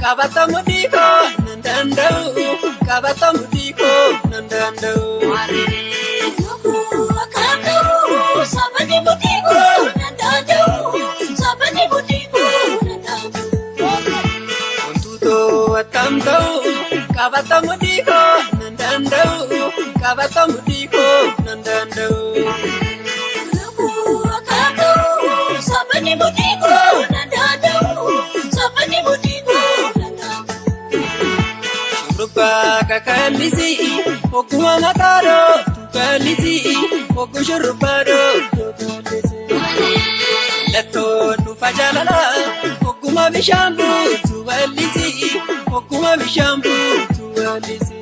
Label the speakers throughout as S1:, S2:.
S1: Kabata mudiko nandandau, kabata mudiko nandandau.
S2: Nuku akakau, sabani mudiko nandandau, sabani mudiko nandandau.
S1: Untuto atamdau, kabata mudiko nandandau, kabata mudiko nandandau.
S2: Nuku akakau, sabani mudiko nandandau, sabani mudiko nandandau.
S1: Shurubba kakalisi, okuma matado, tukalisi, oku shurubado, tukalisi. Latto nufa jalala, okuma bishambu, tukalisi, okuma bishambu, tukalisi.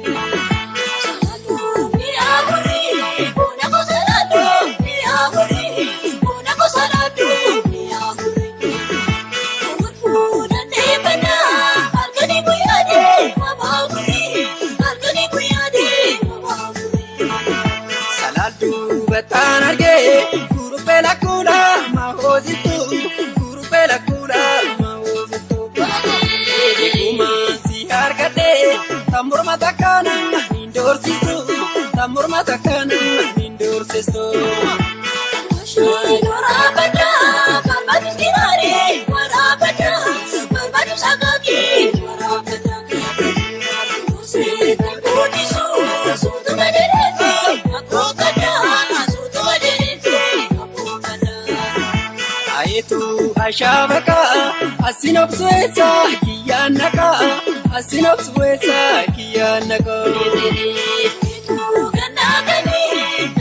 S2: Salatu miyahuri, punako salatu miyahuri, punako salatu miyahuri. Fudan debana, algani kuyade, mabahuri, algani kuyade, mabahuri.
S1: Salatu batan arge, kurupe lakula, mahozitu, kurupe lakula, mahozitu. Ede kumansi argate, tambur mata kanan indorsitu, tambur mata kanan indorsitu.
S2: Shai warabada, barbadu sirare, warabada, barbadu sagaki, warabada. Musetan kudisu, sutu maderete, aku kada, sutu maderete, aku kada.
S1: Ayetu ashabaka, asinop suesa, kiyanaka, asinop suesa, kiyanaka.
S2: Itu gandagani,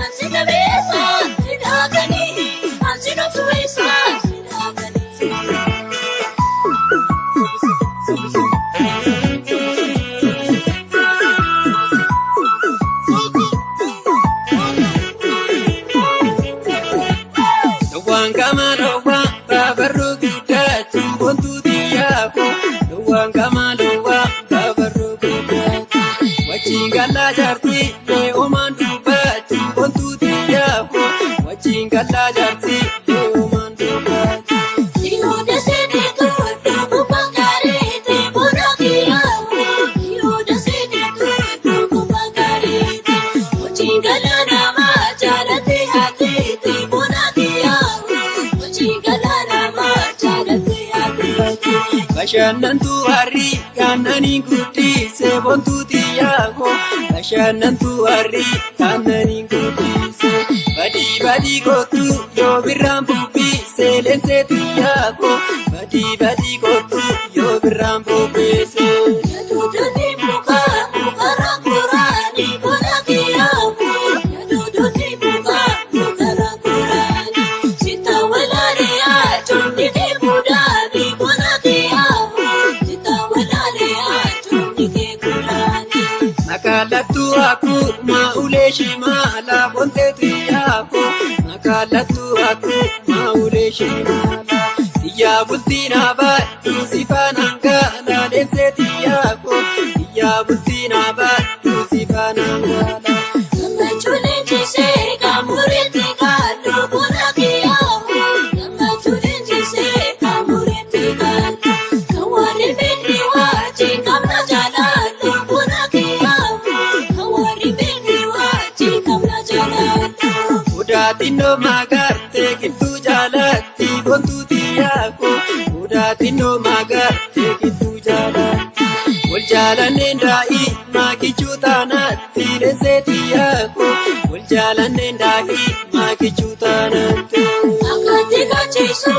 S2: ansina besa, sidagani, ansina suesa, sidagani.
S1: Nawang kamalowa, babaru gudatu, bontu diyako. Nawang kamalowa, babaru gudatu. Wachingala jarti, le oman dubatu, bontu diyako. Wachingala jarti, le oman dubatu.
S2: Io desede tu, dopo bancarete, buonachiamo. Io desede tu, dopo bancarete. Ochingala nama, charate hatete, buonachiamo. Ochingala nama, charate hatete.
S1: Bashanantu hari, kanani gudise, bontu diyako. Bashanantu hari, kanani gudise. Badi badi gotu, yo birambu bise, lense diyako. Badi badi gotu, yo birambu bise.
S2: Yadudani muka, mukarakurani, buonachiamo. Yadudani muka, mukarakurani. Sita walare achundike budani, buonachiamo. Sita walare achundike budani.
S1: Nakalatu aku maule shimala bonte tiyako. Nakalatu aku maule shimala. Tiya bultina ba tusifananga la lense tiyako. Tiya bultina ba tusifananga la.
S2: Gammachulenji se kamurete kallo buonachiamo. Gammachulenji se kamurete kallo. Kawari beni wachi kamna jalalo buonachiamo. Kawari beni wachi kamna jalalo.
S1: Udatino magarte kintu jalati bontu tiyako. Udatino magarte kintu jalati. Wal jalanen dai makichutanati lense tiyako. Wal jalanen dai makichutanati.
S2: Akatika chisu